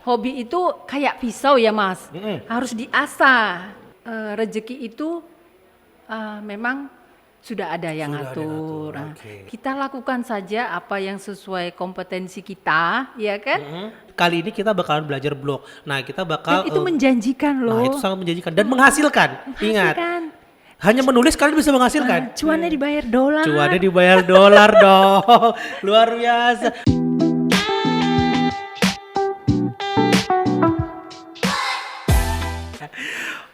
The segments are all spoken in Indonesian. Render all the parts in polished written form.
hobi itu kayak pisau ya Mas, harus diasah. Rezeki itu memang sudah ada yang Sudah ada yang atur. atur, Nah, oke. kita lakukan saja apa yang sesuai kompetensi kita, ya kan? Kali ini kita bakalan belajar blog. Nah, kita bakal Dan itu menjanjikan nah, loh. itu sangat menjanjikan dan menghasilkan. Ingat, Menghasilkan. hanya menulis kalian bisa menghasilkan. Cuannya dibayar dolar. Cuannya dibayar dolar dong. Luar biasa.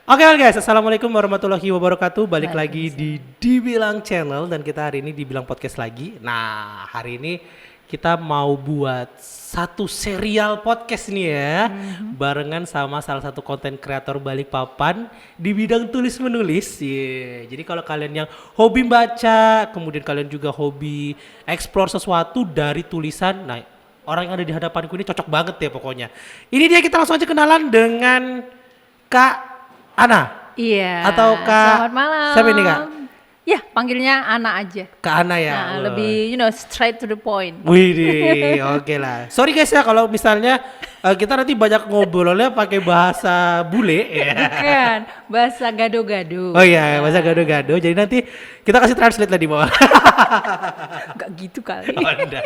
Oke guys, assalamualaikum warahmatullahi wabarakatuh. Balik lagi di Dibilang Channel dan kita hari ini Dibilang Podcast lagi. Nah, hari ini kita mau buat satu serial podcast nih ya, barengan sama salah satu konten kreator Balikpapan di bidang tulis menulis. Jadi kalau kalian yang hobi baca, kemudian kalian juga hobi explore sesuatu dari tulisan, nah orang yang ada di hadapanku ini cocok banget ya pokoknya. Ini dia, kita langsung aja kenalan dengan Kak Ana. Iya. Atau Kak Selamat malam. siapa ini Kak? Ya, panggilnya Ana aja. Kak Ana ya. Nah, lebih straight to the point. Wih, oke lah. Sorry guys ya kalau misalnya kita nanti banyak ngobrolnya pakai bahasa bule ya. Bukan, bahasa gado-gado. Oh iya, bahasa gado-gado. Jadi nanti kita kasih translate lah di bawah. Enggak gitu kali. Oh, enggak.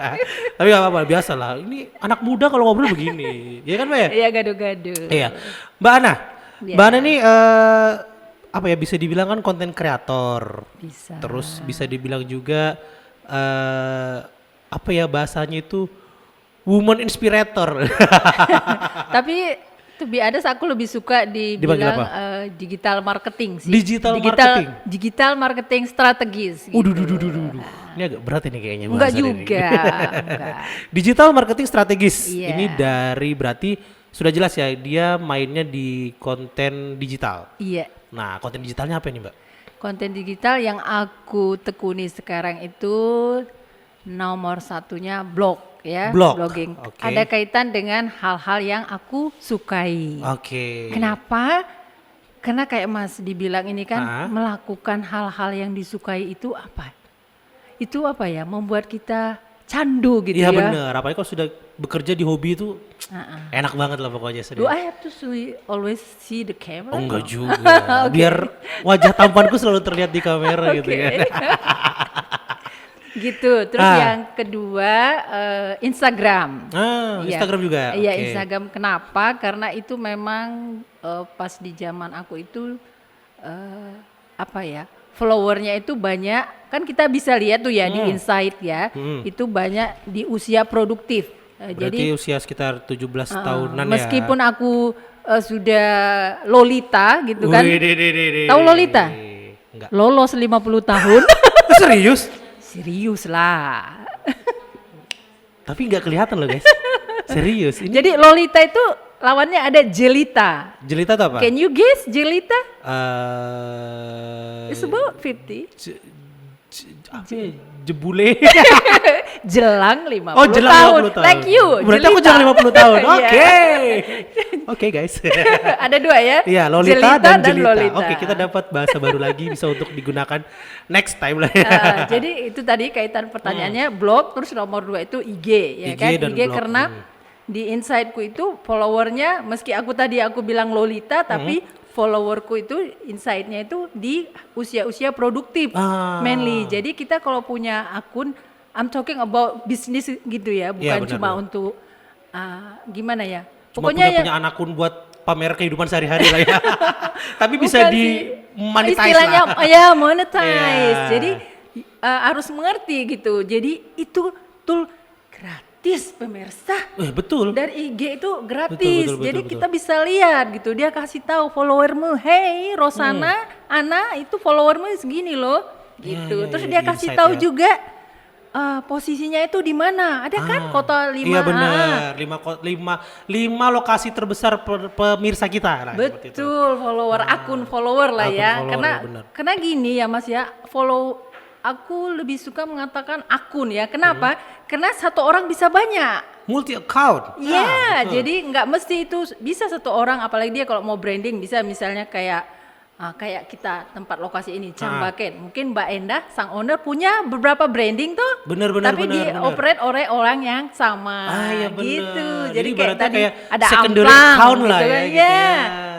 Tapi gak apa-apa, biasa lah. Ini anak muda kalau ngobrol begini. Iya kan Mbak ya? Iya, gado-gado. Iya. Mbak Ana. Iya. Mbak Ana nih apa ya, bisa dibilang kan konten kreator. Bisa. Terus bisa dibilang juga apa ya bahasanya itu, woman inspirator. Tapi to be honest, aku lebih suka dibilang digital marketing sih. Marketing. Digital marketing strategis. Gitu. Duh. Ini agak berat ini kayaknya. Enggak bahasan juga. ini. Enggak. Digital marketing strategis. Iya. Ini dari berarti sudah jelas ya, dia mainnya di konten digital. Iya. Nah, konten digitalnya apa nih Mbak? Konten digital yang aku tekuni sekarang itu nomor satunya blog ya. Blog, Blogging. oke. Ada kaitan dengan hal-hal yang aku sukai. Oke. Kenapa? Karena kayak Mas dibilang ini kan, Ah. melakukan hal-hal yang disukai itu apa? Itu apa ya? Membuat kita candu gitu Iya ya. bener, apalagi kalau sudah bekerja di hobi itu enak banget lah pokoknya. Do I have to always see the camera? Oh enggak juga, biar wajah tampanku selalu terlihat di kamera gitu ya. Gitu. Terus yang kedua Instagram. Iya. Instagram juga. Iya, Oke. Instagram. Kenapa? Karena itu memang pas di zaman aku itu apa ya? Followernya itu banyak. Kan kita bisa lihat tuh ya di Insight ya. Itu banyak di usia produktif. Berarti Jadi usia sekitar 17 tahunan ya. meskipun aku sudah Lolita gitu kan. Wih. Tahu Lolita? Enggak. Lolos 50 tahun. Serius? Serius lah. Tapi nggak kelihatan loh guys. Serius. Ini Jadi Lolita itu lawannya ada Jelita. Jelita tuh apa? Can you guess Jelita? It's Eh, about 50. apa ya? Jebule. Jelang 50 Oh, jelang tahun. 50 tahun. Like you. Berarti aku Jelita. jangan 50 tahun. Iya. Oke. Oke guys. Ada dua ya? Iya, Lolita dan Jelita. Lolita. Oke, kita dapat bahasa baru lagi, bisa untuk digunakan next time lah ya. Jadi itu tadi kaitan pertanyaannya blog, terus nomor 2 itu IG ya IG kan? dan IG blog. karena di Insightku itu followernya meski aku bilang Lolita tapi followerku itu insight-nya itu di usia-usia produktif mainly. Jadi kita kalau punya akun, I'm talking about business gitu ya, bukan benar, cuma benar. untuk gimana ya. Cuma Pokoknya punya anak akun buat pamer kehidupan sehari-hari lah ya. Tapi bisa bukan di sih. monetize Istilahnya lah. ya monetize. Iya. Jadi harus mengerti gitu. Jadi itu tool gratis pemirsa. Betul. Dari IG itu gratis. Betul, Jadi betul. kita bisa lihat gitu. Dia kasih tahu followermu, "Hey, Rosana, Ana itu followermu segini loh." Gitu. Terus dia kasih insight tahu ya. juga posisinya itu di mana. Ada kan kota 5. Iya benar, 5 lokasi terbesar pemirsa kita. Nah, seperti itu. Betul, akun follower lah Akun ya. follower, benar. Karena gini ya Mas ya, aku lebih suka mengatakan akun ya. Kenapa? Karena satu orang bisa banyak. Multi account. Iya, jadi nggak mesti itu bisa satu orang, apalagi dia kalau mau branding bisa misalnya kayak kayak kita tempat lokasi ini Cambaket, mungkin Mbak Endah sang owner punya beberapa branding tuh, Bener. tapi dioperate oleh orang yang sama, Iya bener. gitu. Jadi Jadi kayak ibaratnya tadi kayak ada secondary amplang, account lah gitu ya, kan. gitu ya.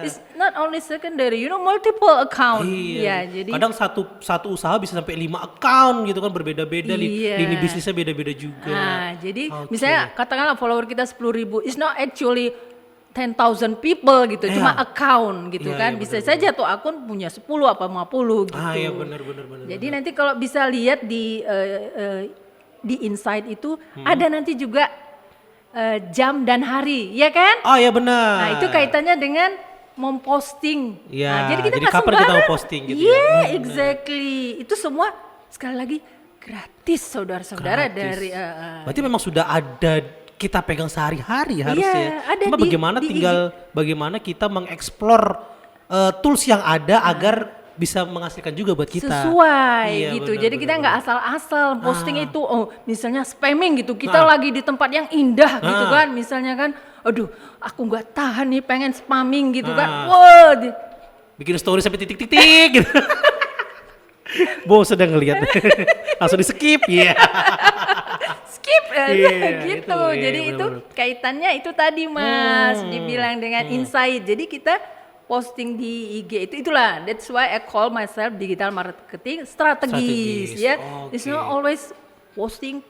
It's not only secondary, multiple account. Iya. Jadi Kadang satu usaha bisa sampai 5 account gitu kan, berbeda-beda, Iya. lini bisnisnya beda-beda juga. Jadi Oke. misalnya katakanlah follower kita 10.000, it's not actually 10,000 people gitu, cuma account gitu Iya, kan. iya, Bisa saja tuh akun punya 10 apa 50 gitu. Iya benar. Jadi nanti kalau bisa lihat di Insight itu ada nanti juga jam dan hari, ya kan? Oh iya benar. Nah, itu kaitannya dengan memposting. Iya, Nah, jadi kita jadi nggak kapan kita sembarang. mau posting gitu ya? Yeah, Benar. exactly. Itu semua sekali lagi gratis, saudara-saudara Gratis. dari. Berarti memang sudah ada kita pegang sehari-hari harusnya. ada Cuma di- bagaimana di bagaimana kita mengeksplor tools yang ada agar bisa menghasilkan juga buat kita. Sesuai Iya, gitu. benar, Jadi kita nggak asal-asal posting itu, misalnya spamming gitu. Kita lagi di tempat yang indah gitu kan, misalnya kan. Aduh, aku nggak tahan nih pengen spamming gitu kan. Wah, Bikin story sampai titik-titik gitu. Bo sedang ngelihat. Langsung di skip. Iya. skip Iya, gitu. itu, iya, Jadi itu benar-benar. kaitannya itu tadi Mas, dibilang dengan insight. Jadi kita posting di IG itulah. That's why I call myself digital marketing strategis ya. It's not always posting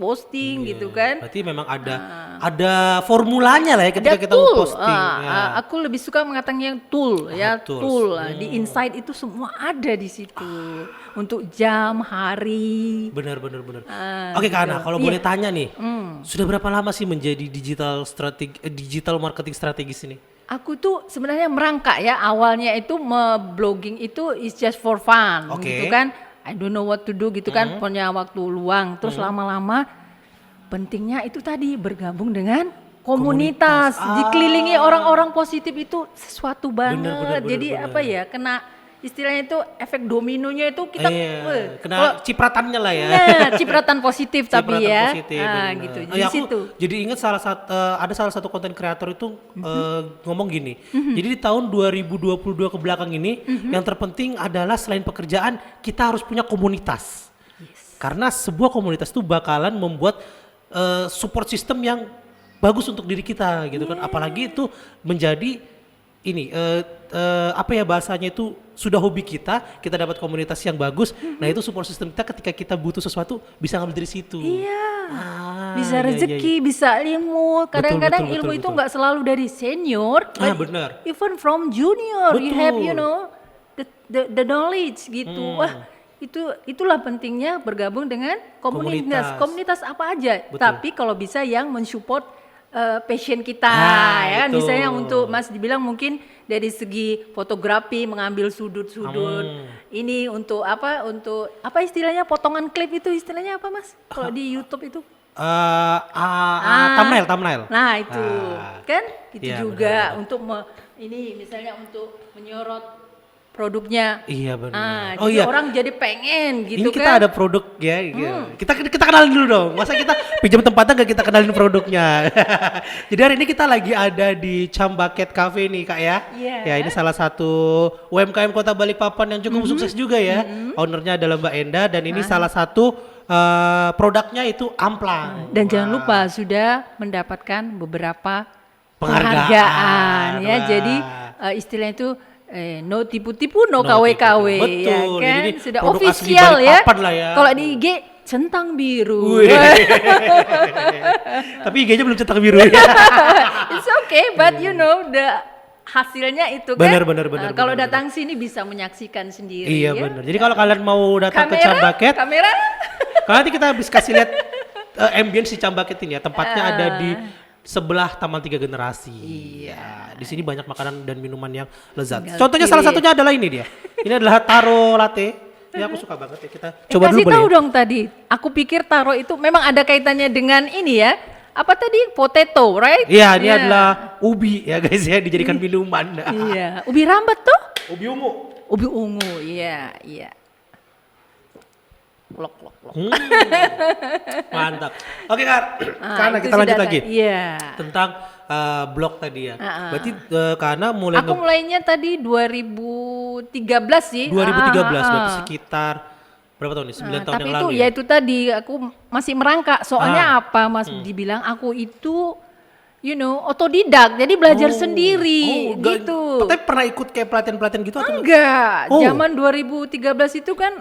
gitu kan. Berarti memang ada formulanya lah ya ketika Ada kita mau tool. posting. Ya. Aku lebih suka mengatakan yang tool ya, tools. tool. Di Insight itu semua ada di situ. Untuk jam, hari. Benar. Oke Kak Ana, kalau boleh tanya nih, sudah berapa lama sih menjadi digital marketing strategis ini? Aku tuh sebenarnya merangkak ya, awalnya itu blogging itu is just for fun Oke. gitu kan. I don't know what to do gitu kan, punya waktu luang. Terus lama-lama pentingnya itu tadi bergabung dengan komunitas. Dikelilingi orang-orang positif itu sesuatu banget. Bener, Jadi bener. apa ya, kena istilahnya itu efek dominonya itu kita Kena cipratannya lah ya. nah, cipratan positif tapi Cipratan ya. positif, Nah, bener. gitu. Oh Di ya, aku situ. jadi ingat ada salah satu konten kreator itu ngomong gini. Jadi di tahun 2022 ke belakang ini yang terpenting adalah selain pekerjaan kita harus punya komunitas. Karena sebuah komunitas itu bakalan membuat support system yang bagus untuk diri kita gitu kan. Apalagi itu menjadi ini apa ya bahasanya itu sudah hobi kita dapat komunitas yang bagus. Nah itu support system kita ketika kita butuh sesuatu bisa ngambil dari situ. Iya. Bisa iya, rezeki, bisa ilmu. Kadang-kadang betul, ilmu betul, itu betul. nggak selalu dari senior, Benar. even from junior you have Betul. the knowledge gitu. Wah, itulah pentingnya bergabung dengan komunitas. Komunitas. Komunitas apa aja. Betul. Tapi kalau bisa yang mensupport passion kita ya kan. itu. Misalnya untuk Mas dibilang mungkin dari segi fotografi mengambil sudut-sudut. Ini untuk apa istilahnya potongan klip itu istilahnya apa Mas? Kalau di YouTube itu? Thumbnail. Nah itu kan itu Iya, juga untuk ini misalnya untuk menyorot produknya. Iya benar. Oh Jadi iya. orang jadi pengen gitu Ini kita kan. ada produk ya. Kita kenalin dulu dong. Masa kita pinjam tempatnya nggak kita kenalin produknya. Jadi hari ini kita lagi ada di Cambaket Cafe nih Kak ya. Iya. Ya ini salah satu UMKM Kota Balikpapan yang cukup sukses juga ya. Ownernya adalah Mbak Enda dan ini salah satu produknya itu amplang. Dan jangan lupa sudah mendapatkan beberapa Penghargaan. penghargaan ya. Wah. Jadi istilahnya itu no tipu-tipu, no KW-KW tipu-tipu. ya Betul. kan. Jadi Sudah produk asli official ya. Balikpapan lah ya. Kalau di IG centang biru. Wih. Tapi IG-nya belum cetak biru ya. It's okay, but you know the hasilnya itu kan. Benar. Kalau datang sini bisa menyaksikan sendiri. Iya ya. benar. Jadi kalau kalian mau datang ke Cambaket, kamera. kalau nanti kita bisa kasih lihat ambience di Cambaket ini ya. Tempatnya ada di sebelah Taman 3 Generasi. Iya. Di sini banyak makanan dan minuman yang lezat. Tinggal Contohnya pilih. salah satunya adalah ini dia. Ini adalah taro latte. Ini aku suka banget ya. Kita coba Kasih dulu tahu boleh. Ya? dong tadi. Aku pikir taro itu memang ada kaitannya dengan ini ya. Apa tadi? Potato, right? Iya, ini adalah ubi ya guys ya dijadikan minuman. Iya. Ubi rambat tuh? Ubi ungu. Ubi ungu, iya. Lok. Mantap. Oke Kak, karena itu kita lanjut sudah lagi. Iya. Tentang blog tadi ya. Berarti karena mulai Aku mulainya tadi 2013 2013 sih. 2013 berarti sekitar berapa tahun nih? 9 tahun Tapi yang itu lalu ya itu tadi aku masih merangkak. Soalnya apa Mas dibilang aku itu otodidak. Jadi belajar sendiri gitu. Tapi pernah ikut kayak pelatihan-pelatihan gitu atau? Enggak. Zaman 2013 itu kan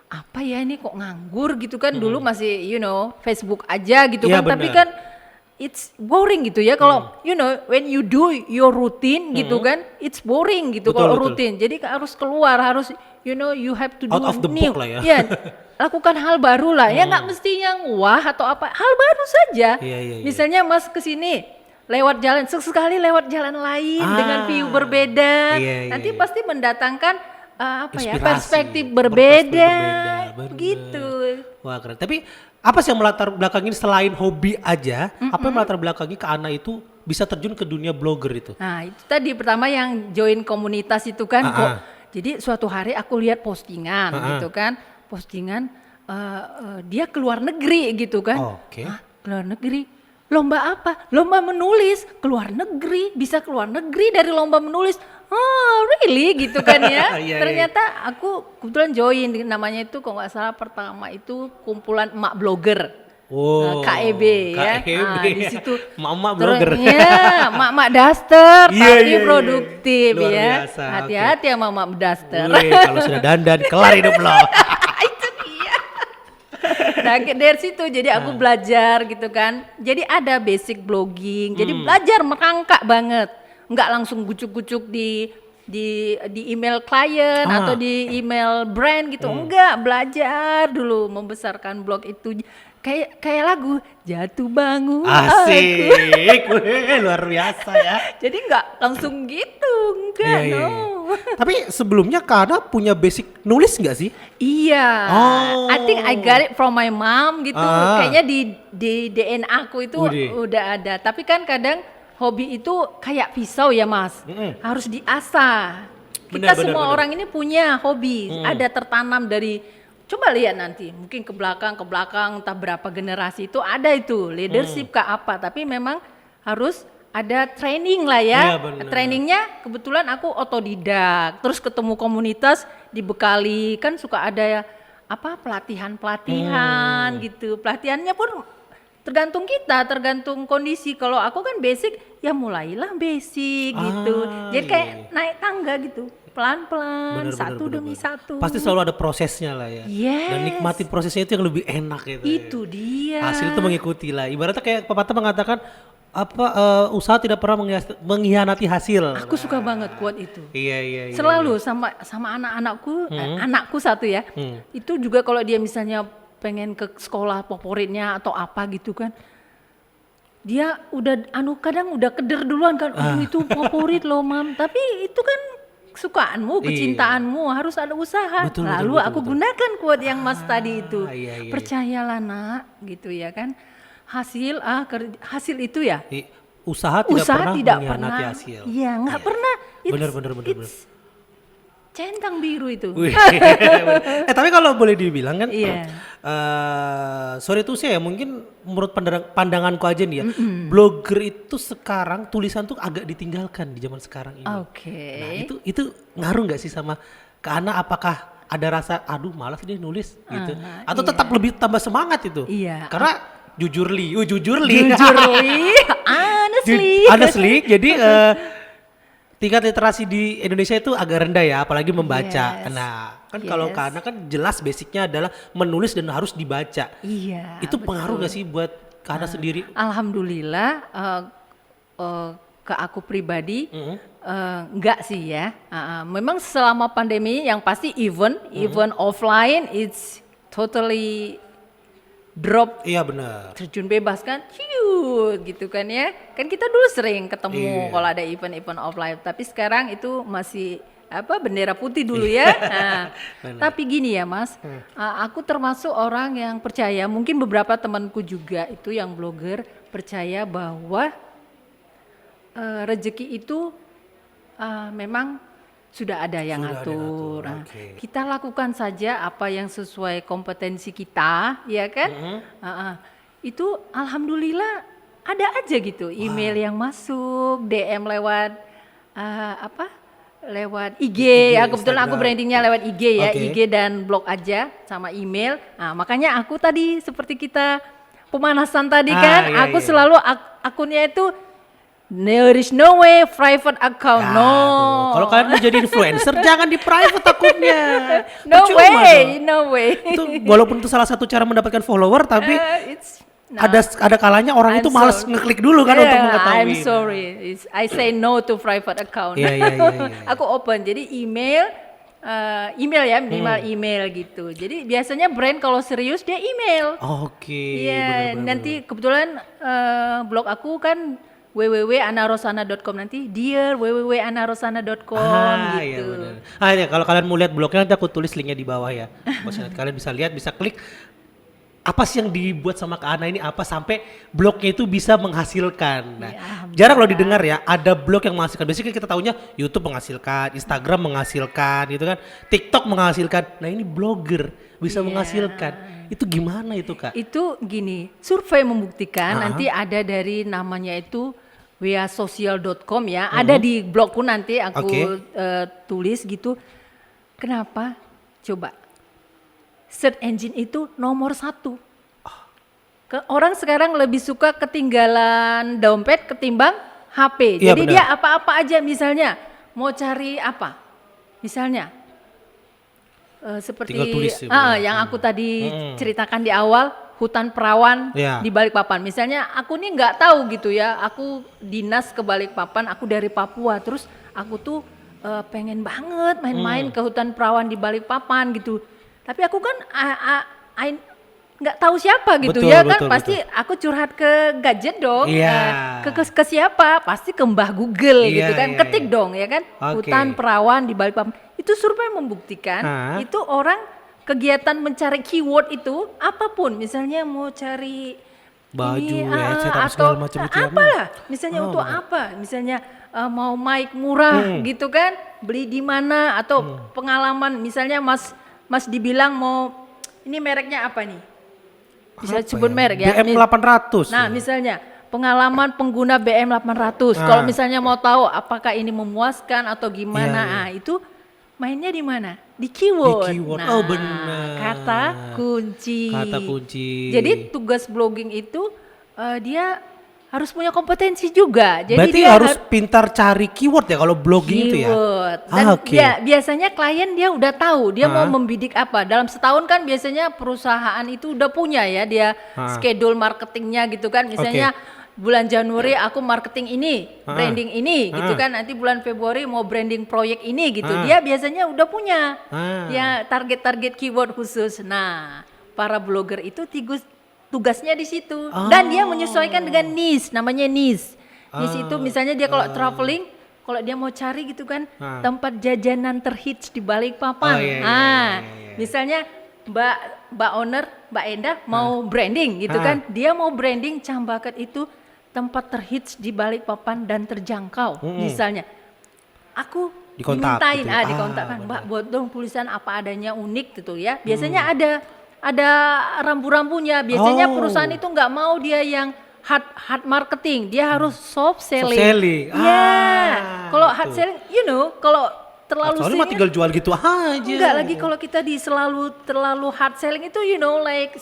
apa ya ini kok nganggur gitu kan. Dulu masih Facebook aja gitu Iya, kan. Tapi bener. kan it's boring gitu ya kalau when you do your routine gitu kan it's boring gitu Betul, kalau betul. rutin. Jadi harus keluar, harus you have to do Out of the new. box lah ya. Iya, lakukan hal baru lah. Ya nggak mesti yang wah atau apa, hal baru saja. Iya. Misalnya Mas kesini lewat jalan, sekali lewat jalan lain dengan view berbeda, Iya, nanti iya. pasti mendatangkan Inspirasi, perspektif perspektif berbeda, bener. gitu. Wah keren. Tapi apa sih yang melatar belakangi selain hobi aja? Apa yang melatar belakangi ke Ana itu bisa terjun ke dunia blogger itu? Nah itu tadi pertama yang join komunitas itu kan kok. Jadi suatu hari aku lihat postingan gitu kan, postingan dia keluar negeri gitu kan. Oke. Hah, keluar negeri, lomba apa? Lomba menulis, keluar negeri, bisa keluar negeri dari lomba menulis. Oh really gitu kan ya. Iya, Ternyata aku kebetulan join, namanya itu kalau nggak salah pertama itu kumpulan emak blogger. Oh, KEB ya. KEB. Nah, di situ Mama blogger. Ya, mak daster Iya, tapi iya, iya. produktif Luar ya. biasa, Hati-hati sama mak daster. Wih, kalau sudah dandan kelar hidup lo. Itu dia. Nah, dari situ jadi aku belajar gitu kan. Jadi ada basic blogging. Jadi belajar merangkak banget. Enggak langsung gucuk-gucuk di email klien atau di email brand gitu. Enggak, belajar dulu membesarkan blog itu. Kayak lagu jatuh bangun Asik. aku. Wih, luar biasa ya. Jadi enggak langsung gitu, enggak Iya. no. Tapi sebelumnya Kana punya basic nulis nggak sih? Iya, Oh. I think I got it from my mom gitu. Ah. Kayaknya di DNA aku itu Widih. udah ada. Tapi kan kadang hobi itu kayak pisau ya Mas, harus diasah. Kita Benar, semua benar. orang ini punya hobi, ada tertanam dari. Coba lihat nanti, mungkin ke belakang, entah berapa generasi itu ada itu leadership kah apa. Tapi memang harus ada training lah ya. Iya, benar. Trainingnya kebetulan aku otodidak, terus ketemu komunitas dibekali, kan suka ada pelatihan gitu. Pelatihannya pun tergantung kita, tergantung kondisi. Kalau aku kan basic, ya mulailah basic gitu. Jadi kayak naik tangga gitu, pelan-pelan, satu demi satu. Pasti selalu ada prosesnya lah ya. Yes. Dan nikmatin prosesnya itu yang lebih enak gitu. Itu ya. dia. Hasil itu mengikuti lah. Ibaratnya kayak pepatah mengatakan usaha tidak pernah mengkhianati hasil. Aku suka banget quote itu. Iya. Selalu sama anak-anakku, anakku satu ya. Itu juga kalau dia misalnya pengen ke sekolah favoritnya atau apa gitu kan. Dia udah kadang udah keder duluan kan. Itu favorit loh, Mam. Tapi itu kan kesukaanmu, kecintaanmu, harus ada usaha. Betul, Lalu betul, aku betul. gunakan quote yang Mas tadi itu. Iya. Percayalah nak, gitu ya kan. Hasil itu ya. Usaha tidak pernah tidak mengkhianati pernah. hasil. Iya, nggak pernah. Bener. It's centang biru itu. Wih. Tapi kalau boleh dibilang kan, Iya. sorry tuh saya mungkin menurut pandanganku aja nih ya, blogger itu sekarang tulisan tuh agak ditinggalkan di zaman sekarang ini. Oke. Nah itu ngaruh nggak sih sama ke Ana? Apakah ada rasa aduh malas dia nulis gitu, atau tetap lebih tambah semangat itu? Iya. Karena jujur li. Jujur li, honestly. Jadi tingkat literasi di Indonesia itu agak rendah ya, apalagi membaca. Yes. Nah, kan kalau karena kan jelas basicnya adalah menulis dan harus dibaca. Iya. Itu betul. pengaruh gak sih buat Kana sendiri? Alhamdulillah ke aku pribadi enggak sih ya. Memang selama pandemi yang pasti even offline it's totally drop, Iya benar. terjun bebas kan, ciut gitu kan ya. Kan kita dulu sering ketemu kalau ada event-event offline, tapi sekarang itu masih bendera putih dulu ya. Nah, tapi gini ya Mas, aku termasuk orang yang percaya, mungkin beberapa temanku juga itu yang blogger percaya bahwa rezeki itu memang sudah ada yang ngatur. Nah, kita lakukan saja apa yang sesuai kompetensi kita, ya kan? Itu alhamdulillah ada aja gitu email yang masuk, DM lewat lewat IG, IG, ya kebetulan aku Instagram. brandingnya lewat IG ya, Oke. IG dan blog aja sama email. Nah, makanya aku tadi seperti kita pemanasan tadi kan, iya, aku iya. selalu akunnya itu there is no way private account, Ya, no. tuh. Kalau kalian mau jadi influencer jangan di private akunnya. No Percuma way, dong. no way. Itu walaupun itu salah satu cara mendapatkan follower tapi No. ada kalanya orang I'm itu malas sorry. ngeklik dulu kan untuk Yeah, mengetahui. I'm sorry. I say no to private account. Iya, iya, iya, iya. Aku open. Jadi email ya minimal email gitu. Jadi biasanya brand kalau serius dia email. Oke. Iya, benar-benar. nanti kebetulan blog aku kan www.anarosana.com, nanti dear www.anarosana.com Iya gitu. benar. Ya, kalau kalian mau lihat blognya nanti aku tulis linknya di bawah ya. Maksudnya kalian bisa lihat, bisa klik apa sih yang dibuat sama Kak Ana ini, apa sampai blognya itu bisa menghasilkan. Nah, Ya, jarang loh didengar ya ada blog yang menghasilkan. Biasanya kita tahunya YouTube menghasilkan, Instagram menghasilkan gitu kan, TikTok menghasilkan. Nah, ini blogger bisa menghasilkan. Itu gimana itu, Kak? Itu gini, survei membuktikan nanti ada dari namanya itu weasocial.com ya, ada di blogku nanti aku Oke. tulis gitu. Kenapa? Coba. Search engine itu nomor 1. Orang sekarang lebih suka ketinggalan dompet ketimbang HP. Iya, Jadi benar. dia apa-apa aja, misalnya mau cari apa? Misalnya seperti Tinggal tulis ya, benar. yang aku tadi ceritakan di awal, hutan perawan Iya. di Balikpapan. Misalnya aku nih nggak tahu gitu ya, aku dinas ke Balikpapan, aku dari Papua, terus aku tuh pengen banget main-main ke hutan perawan di Balikpapan gitu. Tapi aku kan nggak tahu siapa gitu Betul, ya kan, betul, pasti aku curhat ke gadget dong. Iya. Ke siapa? Pasti ke Mbah Google Iya, gitu kan, iya, ketik iya. dong ya kan. Oke. Hutan perawan di Balikpapan. Itu survei membuktikan itu orang kegiatan mencari keyword itu apapun, misalnya mau cari Baju, ini, headset, apa atau segala macam itu ya. apalah, misalnya untuk apa, misalnya mau mic murah gitu kan, beli di mana, atau pengalaman, misalnya Mas dibilang mau, ini mereknya apa nih? Bisa Apa sebut ya? merek ya. BM 800. Nah, misalnya pengalaman pengguna BM 800. Kalau misalnya mau tahu apakah ini memuaskan atau gimana, Iya, iya. ah itu mainnya di mana? Di keyword. Di keyword. Nah, Oh, benar. kata kunci. Kata kunci. Jadi tugas blogging itu dia harus punya kompetensi juga. Jadi Berarti dia harus pintar cari keyword ya kalau blogging itu ya? keyword. Dan Oke. biasanya klien dia udah tahu dia mau membidik apa. Dalam setahun kan biasanya perusahaan itu udah punya ya dia schedule marketingnya gitu kan. Misalnya bulan Januari aku marketing ini, branding ini gitu kan. Nanti bulan Februari mau branding proyek ini gitu. Dia biasanya udah punya ya target-target keyword khusus. Nah, para blogger itu tugasnya di situ. Dan dia menyesuaikan dengan niche, namanya niche. Niche itu misalnya dia kalau traveling, kalau dia mau cari gitu kan tempat jajanan terhits di Balikpapan. Oh, iya, iya, Nah, iya, iya. misalnya Mbak owner, Mbak Endah mau branding gitu kan. Dia mau branding Cambaket itu tempat terhits di Balikpapan dan terjangkau misalnya. Aku Dikontak dimintain, gitu. dikontak kan, Mbak buat dong tulisan apa adanya unik gitu ya. Biasanya ada rambu-rambunya. Biasanya perusahaan itu nggak mau dia yang hard marketing, dia harus soft selling. Soft selling. Ya, kalau hard betul. selling, kalau terlalu Soalnya mah sering tinggal jual gitu aja. enggak lagi kalau kita terlalu hard selling itu like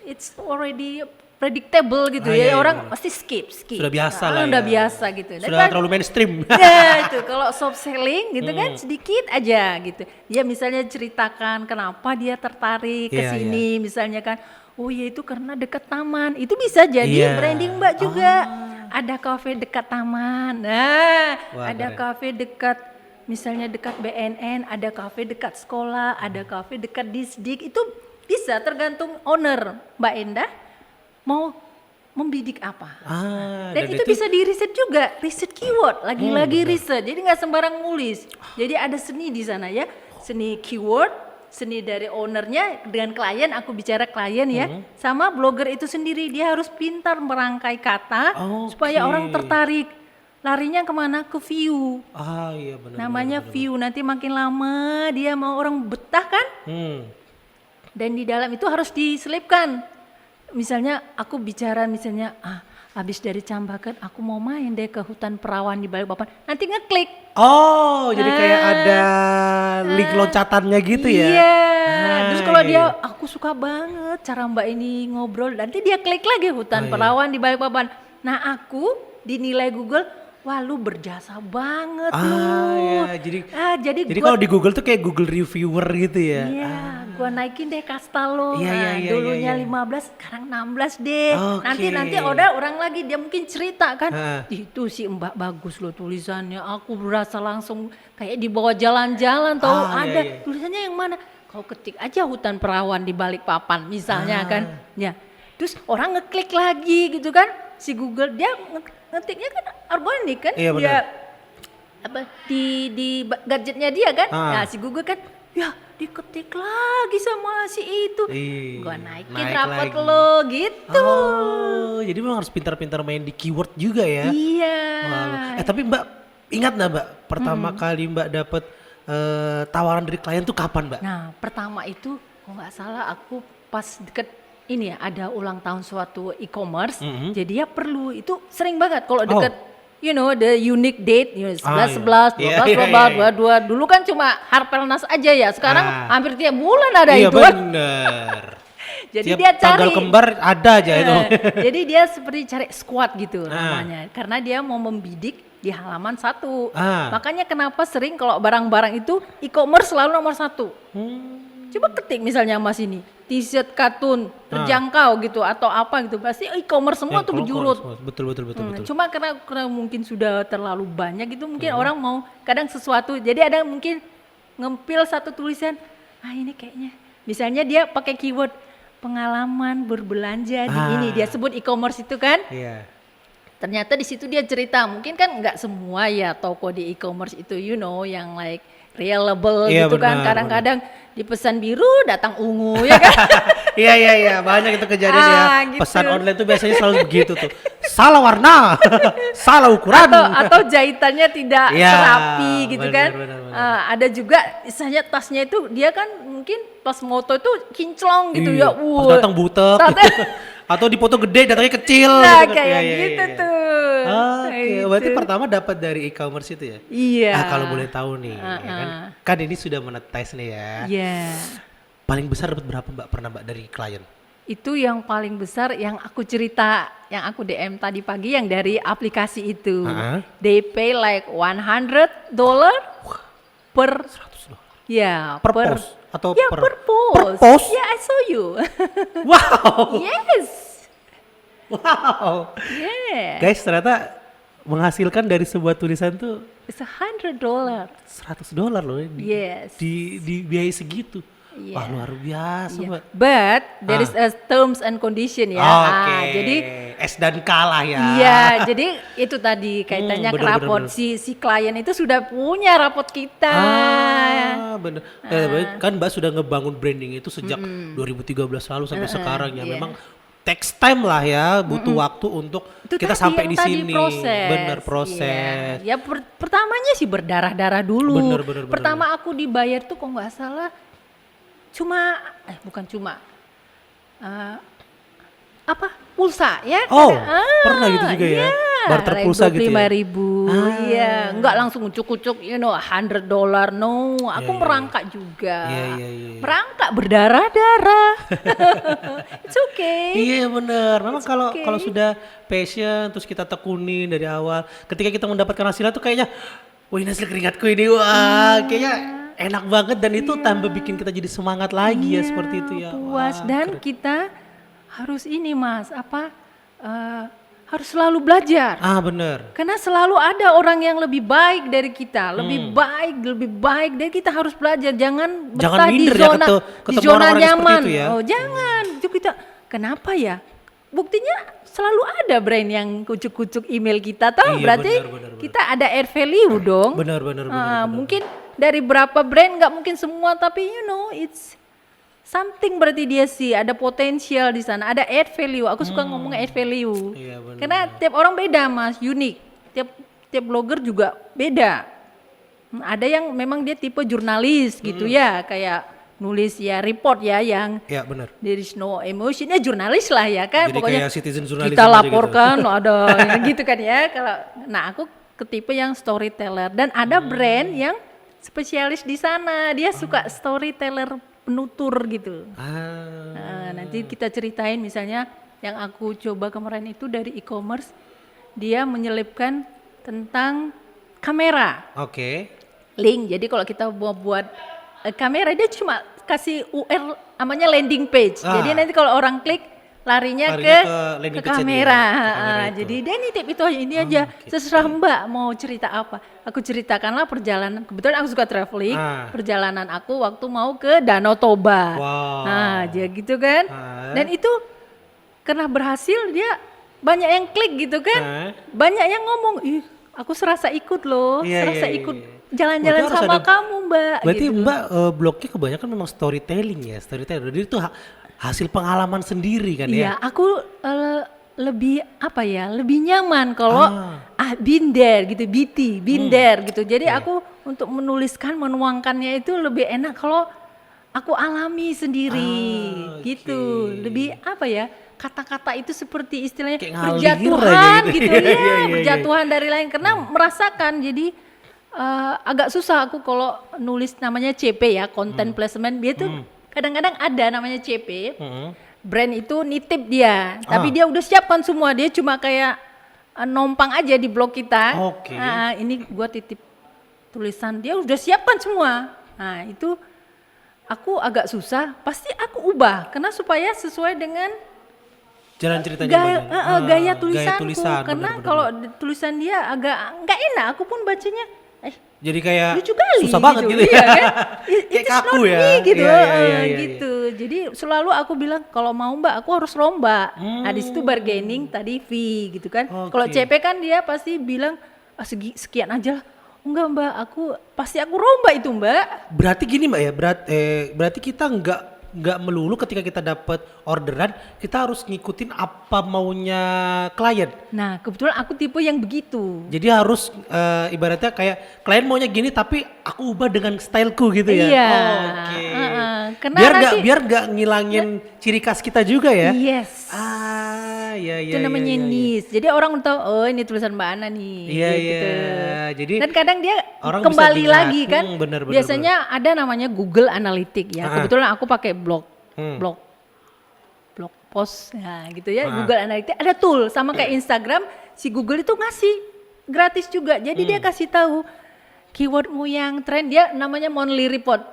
it's already predictable gitu Iya, iya, orang iya. pasti skip. Sudah biasa lah Udah ya. biasa gitu. Sudah terlalu mainstream. Ya itu kalau soft selling gitu kan sedikit aja gitu. Dia misalnya ceritakan kenapa dia tertarik ke Iya, sini misalnya kan. Oh ya itu karena dekat taman. Itu bisa jadi Iya. branding Mbak juga. Ada kafe dekat taman. Nah, Wah, ada keren. kafe dekat misalnya dekat BNN, ada kafe dekat sekolah, ada kafe dekat Disdik. Itu bisa tergantung owner Mbak Endah mau membidik apa. Dan itu bisa di riset juga, riset keyword, lagi-lagi riset. Jadi nggak sembarang nulis. Jadi ada seni di sana ya, seni keyword, seni dari ownernya dengan klien. Aku bicara klien ya, sama blogger itu sendiri dia harus pintar merangkai kata supaya orang tertarik. Larinya kemana? Ke view. Iya benar. Namanya view. Nanti makin lama dia mau orang betah kan? Dan di dalam itu harus diselipkan. Misalnya aku bicara misalnya habis dari Cambakan aku mau main deh ke hutan perawan di Balikpapan. Nanti ngeklik. Oh, jadi kayak ada link loncatannya gitu ya? Iya. Terus kalau iya, dia, iya. aku suka banget cara Mbak ini ngobrol. Nanti dia klik lagi hutan perawan di Balikpapan. Nah aku dinilai Google, wah lu berjasa banget lu. Ya, Jadi jadi gua, kalau di Google tuh kayak Google reviewer gitu ya? iya, gua naikin deh kasta lo. Iya, Nah, iya, dulunya iya, iya. 15, sekarang 16 deh. Oke. Nanti ada orang lagi dia mungkin cerita kan, Heeh. itu si Mbak bagus loh tulisannya. Aku berasa langsung kayak dibawa jalan-jalan tahu ada Iya. tulisannya yang mana. Kau ketik aja hutan perawan di Balikpapan misalnya kan. Ya. Terus orang ngeklik lagi gitu kan. Si Google dia ngetiknya kan organik kan. Iya, benar. Dia apa di gadgetnya dia kan. Ah. Nah, si Google kan ya diketik lagi sama si itu. Iya, Gua naikin naik rapot lagi. lo gitu. Oh, jadi memang harus pintar-pintar main di keyword juga ya? Iya. Wah, tapi Mbak ingat nggak Mbak pertama kali Mbak dapet tawaran dari klien tuh kapan Mbak? Nah, pertama itu kalau nggak salah aku pas deket ini ya ada ulang tahun suatu e-commerce. Jadi ya perlu itu sering banget kalau deket you know the unique date 11 11 12 12 22 dulu kan cuma Harpelnas aja ya. Sekarang hampir tiap bulan ada Iya itu. bener. Jadi Tiap dia tanggal cari kembar ada aja itu. Jadi dia seperti cari squad gitu namanya. Karena dia mau membidik di halaman 1. Makanya kenapa sering kalau barang-barang itu e-commerce selalu nomor 1. Coba ketik misalnya Mas ini, t-shirt katun terjangkau gitu atau apa gitu. Pasti e-commerce semua tuh berjurut. Betul. Cuma karena mungkin sudah terlalu banyak gitu mungkin orang mau kadang sesuatu. Jadi ada mungkin ngempil satu tulisan, ini kayaknya. Misalnya dia pakai keyword pengalaman berbelanja di ini, dia sebut e-commerce itu kan. Iya. Ternyata di situ dia cerita, mungkin kan nggak semua ya toko di e-commerce itu yang like reliable Iya, gitu kan. benar, Kadang-kadang dipesan biru datang ungu ya kan. Iya, banyak itu kejadian ya. Gitu. Pesan online tuh biasanya selalu begitu tuh. Salah warna, salah ukuran. atau jahitannya tidak Iya, rapi gitu benar, kan. benar. Ada juga misalnya tasnya itu dia kan mungkin pas moto itu kinclong gitu ya. Pas datang butek. Atau di foto gede datangnya kecil. Nah gitu kan. kayak Iya, gitu iya. tuh. Oke, Kayak berarti gitu. pertama dapat dari e-commerce itu ya? Iya. Kalau boleh tahu nih, ya kan? Kan ini sudah monetize nih ya. Iya. Paling besar dapat berapa Mbak pernah Mbak dari klien? Itu yang paling besar yang aku cerita, yang aku DM tadi pagi yang dari aplikasi itu. They pay like $100 per ya Per post atau ya per post. Ya, I saw you. Wow. Yes. Wow. Yeah. Guys, ternyata menghasilkan dari sebuah tulisan tuh It's $100. $100 loh Yes. di biaya segitu. Yeah. Wah, luar biasa, Yeah. Mbak. But there is a terms and condition ya. Oke. Jadi S dan K lah ya. iya, jadi itu tadi kaitannya ke bener, raport. bener. Si klien itu sudah punya raport kita. Bener. Kan Mbak sudah ngebangun branding itu sejak 2013 lalu sampai sekarang ya. Iya. Memang takes time lah ya, butuh waktu untuk Itu kita tadi sampai yang di tadi sini. proses. Bener, proses. Ya pertamanya sih berdarah-darah dulu. Bener. Pertama aku dibayar tuh kok nggak salah bukan cuma pulsa ya. Oh, pernah gitu juga ya? Barter like pulsa gitu ya? 25.000, iya. Nggak langsung ucuk-ucuk, $100, no. Aku merangkak juga. Iya. Merangkak berdarah-darah. It's okay. Iya bener, memang kalau okay. kalau sudah passion terus kita tekunin dari awal, ketika kita mendapatkan hasilnya tuh kayaknya, wah ini hasil keringatku ini, wah kayaknya enak banget dan itu tambah bikin kita jadi semangat lagi ya seperti itu ya. Puas Wah, dan kita harus ini Mas, harus selalu belajar. Bener. Karena selalu ada orang yang lebih baik dari kita, lebih baik dari kita harus belajar. Jangan betah di minder ya zona, ketemu di zona orang-orang seperti nyaman. itu ya. Oh jangan, itu kita. Kenapa ya? Buktinya selalu ada brand yang kucuk-kucuk email kita, tahu? Iya, Berarti benar. kita ada add value dong. Bener. Mungkin dari berapa brand, nggak mungkin semua, tapi it's something, berarti dia sih ada potensial di sana, ada add value. Aku suka ngomong add value. Iya, benar. Karena tiap orang beda Mas, unik. Tiap blogger juga beda. Ada yang memang dia tipe jurnalis gitu ya, kayak nulis ya report ya yang Ya benar. there is no emotion, ya jurnalis lah ya kan. Jadi Pokoknya kayak citizen journalism kita aja laporkan ada yang gitu kan ya. Nah aku ketipe yang storyteller dan ada brand yang spesialis di sana, dia suka storyteller penutur gitu. Nah, nanti kita ceritain misalnya yang aku coba kemarin itu dari e-commerce, dia menyelipkan tentang kamera. Oke. Link. Jadi kalau kita mau buat kamera, dia cuma kasih UR namanya landing page. Jadi nanti kalau orang klik larinya ke landing ke page-nya kamera. itu. Jadi dia nitip itu aja, ini aja. Terserah Mbak mau cerita apa. Aku ceritakanlah perjalanan. Kebetulan aku suka traveling. Perjalanan aku waktu mau ke Danau Toba. Wow. Nah, dia gitu kan. Dan itu karena berhasil, dia banyak yang klik gitu kan. Banyak yang ngomong, ih aku serasa ikut loh, serasa ikut jalan-jalan Berarti harus sama ada- kamu Mbak. Berarti gitu. Mbak blognya kebanyakan memang storytelling ya, storytelling. Jadi itu hasil pengalaman sendiri kan Iya, ya. aku lebih apa ya, lebih nyaman kalau been there gitu, been there gitu. Jadi aku untuk menuliskan, menuangkannya itu lebih enak kalau aku alami sendiri gitu. Lebih apa ya? Kata-kata itu seperti istilahnya Kayak ngalir berjatuhan aja gitu. gitu, Iya, ya, iya, iya. berjatuhan dari lain karena merasakan. Jadi agak susah aku kalau nulis namanya CP ya, content placement. Dia tuh kadang-kadang ada namanya CP. Brand itu nitip dia, tapi dia udah siapkan semua. Dia cuma kayak nompang aja di blog kita. Oke. Ini gua titip tulisan, dia udah siapkan semua. Nah itu aku agak susah. Pasti aku ubah, karena supaya sesuai dengan Jalan ceritanya gaya tulisanku. tulisan, Karena benar-benar. kalau tulisan dia agak nggak enak, aku pun bacanya. Jadi kayak Lucu kali susah banget gitu iya, ya. kan? Kayak It is kaku not ya. me, gitu. Iya, iya, iya, iya, Gitu. Jadi selalu aku bilang kalau mau Mbak aku harus lomba. Nah di situ bargaining tadi fee gitu kan. Kalau CP kan dia pasti bilang sekian aja lah. Enggak Mbak, pasti aku lomba itu Mbak. Berarti gini Mbak ya, berarti kita nggak melulu ketika kita dapat orderan kita harus ngikutin apa maunya klien. Nah kebetulan aku tipe yang begitu. Jadi harus ibaratnya kayak klien maunya gini tapi aku ubah dengan styleku gitu ya. Iya. Oke. Karena Biar nggak ngilangin ciri khas kita juga ya. Yes. Iya. Itu namanya niche. Jadi orang tahu, oh ini tulisan Mbak Ana nih. Iya. gitu. Jadi Dan kadang dia orang kembali bisa lagi dilihat. kan. Bener. Biasanya ada namanya Google Analytics ya. Kebetulan aku pakai blog post ya gitu ya. Google Analytics ada tool sama kayak Instagram. Si Google itu ngasih gratis juga. Jadi dia kasih tahu keywordmu yang tren, dia namanya monthly report.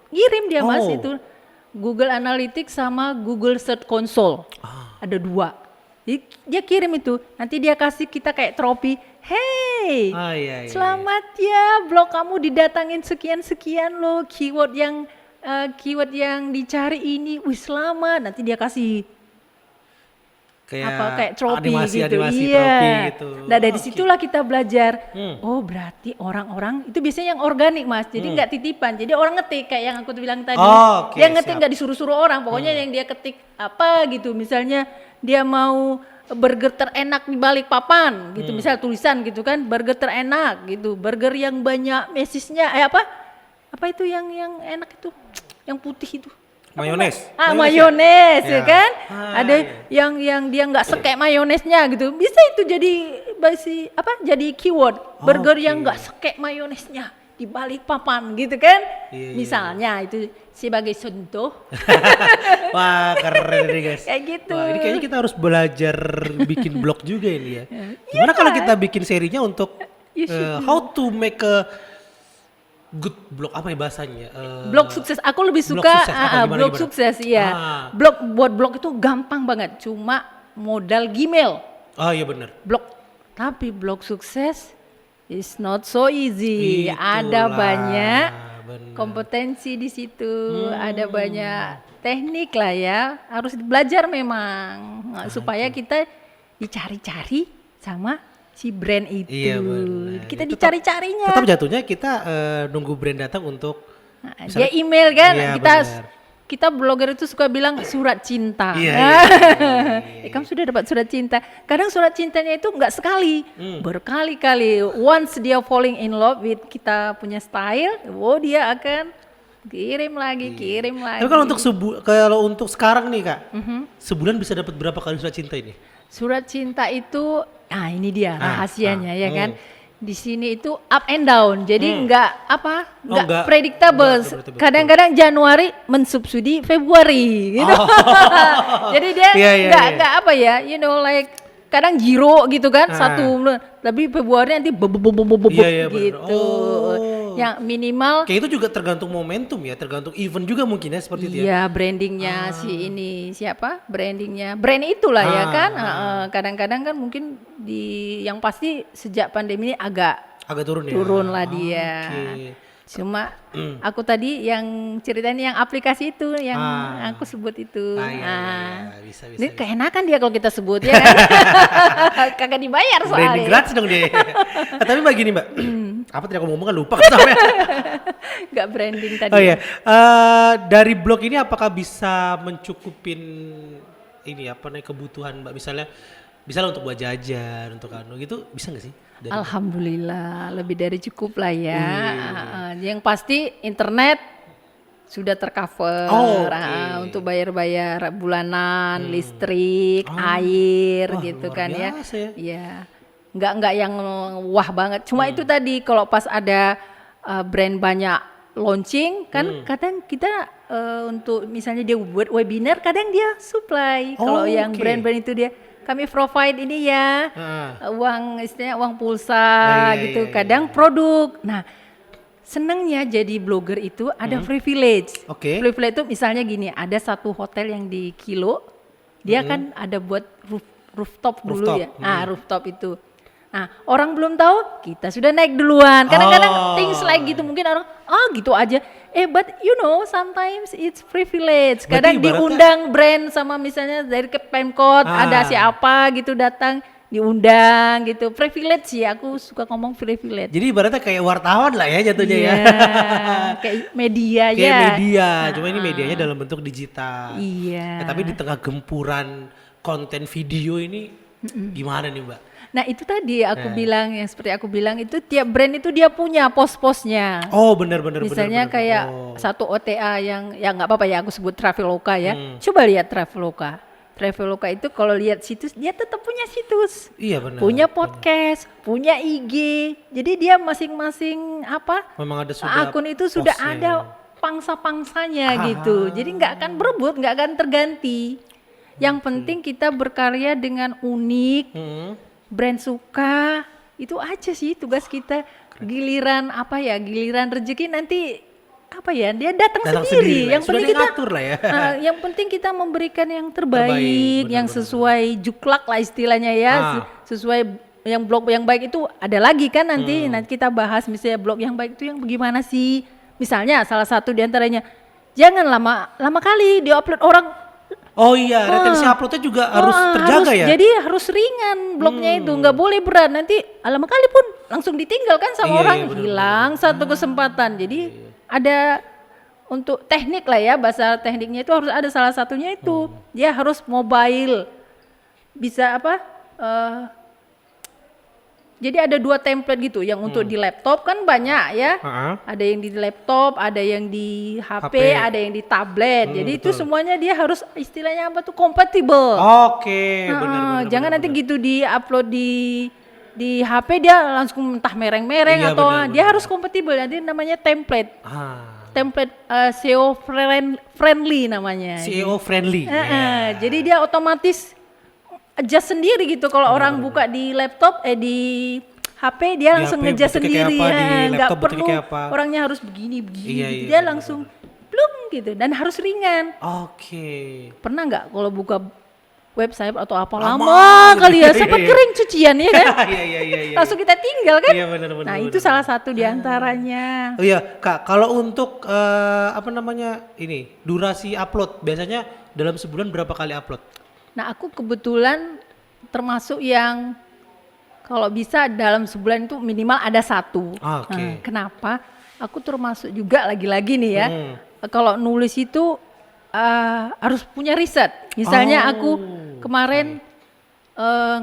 Kirim dia Mas itu. Google Analytics sama Google Search Console. Ada 2. Jadi dia kirim itu. Nanti dia kasih kita kayak trofi. Hey, iya. selamat ya, blog kamu didatangin sekian-sekian loh. Keyword yang dicari ini. Wih selamat. Nanti dia kasih kayak trofi gitu. Animasi Iya. trofi gitu. Nah dari situlah kita belajar. Oh berarti orang-orang itu biasanya yang organik Mas. Jadi nggak titipan. Jadi orang ngetik kayak yang aku bilang tadi. Oke, Dia ngetik siap. nggak disuruh-suruh orang. Pokoknya yang dia ketik apa gitu. Misalnya dia mau burger terenak di balik papan gitu. Misal tulisan gitu kan. Burger terenak gitu. Burger yang banyak mesisnya. Apa itu yang enak itu? Yang putih itu. Mayones. Mayones ya Ya. kan? Ada yang dia nggak sekek mayonesnya gitu. Bisa itu jadi keyword. Burger yang nggak sekek mayonesnya di balik papan gitu kan? Iya. Misalnya itu sebagai contoh. Wah keren nih guys. Kayak gitu. Wah, ini kayaknya kita harus belajar bikin blog juga ini ya. Gimana kalau kita bikin serinya untuk how to make a good blog, apa ya bahasanya? Blog sukses. Aku lebih blog suka sukses, apa, gimana? blog sukses iya. Buat blog itu gampang banget. Cuma modal Gmail. Oh iya benar. Tapi blog sukses is not so easy. Itulah, Ada banyak bener. kompetensi di situ, ada banyak teknik lah ya. Harus belajar memang supaya kita dicari-cari sama si brand itu. Iya benar. Kita Tetap- dicari-carinya. Tetap jatuhnya kita nunggu brand datang untuk Dia email kan, Iya, benar. kita blogger itu suka bilang surat cinta. Iya. Kamu sudah dapat surat cinta. Kadang surat cintanya itu nggak sekali, berkali-kali. Once dia falling in love with kita punya style, dia akan kirim lagi. Tapi kalau untuk kalau untuk sekarang nih Kak, sebulan bisa dapat berapa kali surat cinta ini? Surat cinta itu, ini dia rahasianya ya kan. Di sini itu up and down, jadi nggak predictable. Kadang-kadang Januari mensubsidi Februari gitu. Jadi dia nggak apa ya, like kadang zero gitu kan, satu, tapi Februari nanti gitu. Yang minimal. Kayak itu juga tergantung momentum ya, tergantung event juga mungkin ya seperti itu ya. Iya, brandingnya siapa? Brandingnya, brand itulah ya kan. Kadang-kadang kan mungkin yang pasti sejak pandemi ini agak turun ya. Turun lah dia. Cuma aku tadi yang ceritain yang aplikasi itu yang aku sebut itu. Bisa. Ini keenakan dia kalau kita sebut ya kan. Kagak dibayar soalnya. Branding gratis dong dia. Tapi begini Mbak, apa tadi aku ngomong kan lupa sampai. Gak branding tadi. Oh iya, dari blog ini apakah bisa mencukupin kebutuhan Mbak, misalnya untuk buat jajan, untuk gitu, bisa nggak sih? Alhamdulillah lebih dari cukup lah ya. Yang pasti internet sudah tercover untuk bayar-bayar bulanan, listrik, air gitu kan ya. Iya. Nggak yang wah banget. Cuma itu tadi kalau pas ada brand banyak launching kan kadang kita untuk misalnya dia buat webinar kadang dia supply. Kalau yang brand-brand itu dia kami provide ini ya uang pulsa gitu. Kadang produk. Nah, senangnya jadi blogger itu ada privilege. Privilege itu misalnya gini, ada satu hotel yang di Kilo, dia kan ada buat rooftop dulu ya. Rooftop itu. Nah, orang belum tahu, kita sudah naik duluan. Kadang-kadang things like gitu mungkin orang gitu aja. But sometimes it's privilege. Kadang diundang brand sama misalnya dari Pemkot, ada siapa gitu datang, diundang gitu. Privilege sih, aku suka ngomong privilege. Jadi ibaratnya kayak wartawan lah ya jatuhnya ya. Kayak media ya. Kayak media, cuma ini medianya dalam bentuk digital. Iya. Tapi di tengah gempuran konten video ini gimana nih Mbak? Nah itu tadi aku bilang, yang seperti aku bilang itu tiap brand itu dia punya pos-posnya. Benar. Misalnya kayak satu OTA yang nggak apa-apa ya aku sebut Traveloka ya. Coba lihat Traveloka. Traveloka itu kalau lihat situs dia tetap punya situs. Iya benar. Punya podcast, punya IG. Jadi dia masing-masing memang ada akun itu sudah ada pangsa-pangsanya gitu. Jadi nggak akan berebut, nggak akan terganti. Yang penting kita berkarya dengan unik. Brand suka, itu aja sih tugas kita. Giliran rezeki nanti dia datang sendiri. Yang penting kita lah ya. Yang penting kita memberikan yang terbaik, yang sesuai juklak lah istilahnya ya, sesuai yang blog yang baik itu ada lagi kan nanti kita bahas misalnya blog yang baik itu yang bagaimana sih. Misalnya salah satu diantaranya jangan lama kali diupload orang. Retensi uploadnya juga harus terjaga ya. Jadi harus ringan blognya itu, nggak boleh berat. Nanti lama kali pun langsung ditinggalkan sama orang, hilang satu kesempatan. Jadi ada untuk teknik lah ya, bahasa tekniknya itu harus ada salah satunya itu. Dia harus mobile, bisa jadi ada 2 template gitu, yang untuk di laptop kan banyak ya. Ada yang di laptop, ada yang di HP, ada yang di tablet. Jadi itu semuanya dia harus istilahnya compatible. Benar. Jangan nanti gitu di-upload di HP dia langsung entah mereng-mereng atau dia harus kompatibel. Jadi namanya template. Template SEO friendly namanya. SEO friendly. Jadi dia otomatis adjust sendiri gitu. Kalau orang buka di laptop di HP dia langsung adjust sendiri ya, nggak perlu orangnya harus begini. Dia langsung plung gitu dan harus ringan. Pernah nggak kalau buka website atau apa lama kali ya sampai kering cucian ya kan? Langsung kita tinggal kan? Nah itu salah satu diantaranya. Kak, kalau untuk durasi upload biasanya dalam sebulan berapa kali upload? Nah aku kebetulan termasuk yang kalau bisa dalam sebulan itu minimal ada 1. Kenapa? Aku termasuk juga lagi-lagi nih ya. Kalau nulis itu harus punya riset. Misalnya aku kemarin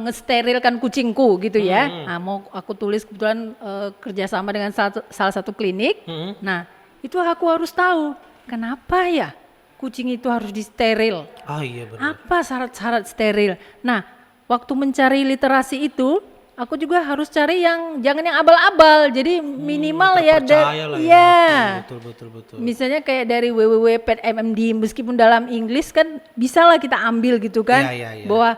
ngesterilkan kucingku gitu ya. Nah, mau aku tulis kebetulan kerjasama dengan salah satu klinik. Nah itu aku harus tahu kenapa ya kucing itu harus disteril. Oh iya benar. Apa syarat-syarat steril? Nah, waktu mencari literasi itu, aku juga harus cari yang jangan yang abal-abal. Jadi minimal ya terpercaya lah ya. Betul. Misalnya kayak dari www.pet.md, meskipun dalam Inggris kan bisa lah kita ambil gitu kan. Iya. Bahwa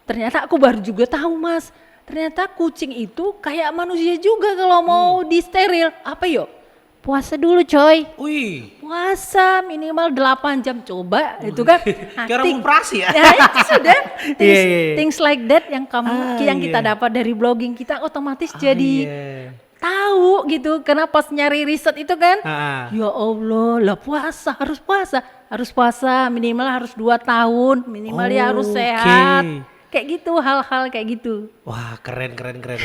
ternyata aku baru juga tahu Mas, ternyata kucing itu kayak manusia juga kalau mau disteril. Apa yuk? Puasa dulu coy. Wih. Puasa minimal 8 jam coba itu kan. Kayak orang operasi ya. Ya itu sudah things, Iya. things like that yang kita dapat dari blogging kita otomatis jadi tahu gitu. Karena pas nyari riset itu kan, ya Allah lah harus puasa minimal harus 2 tahun minimal ya harus sehat. Kayak gitu, hal-hal kayak gitu. Wah keren.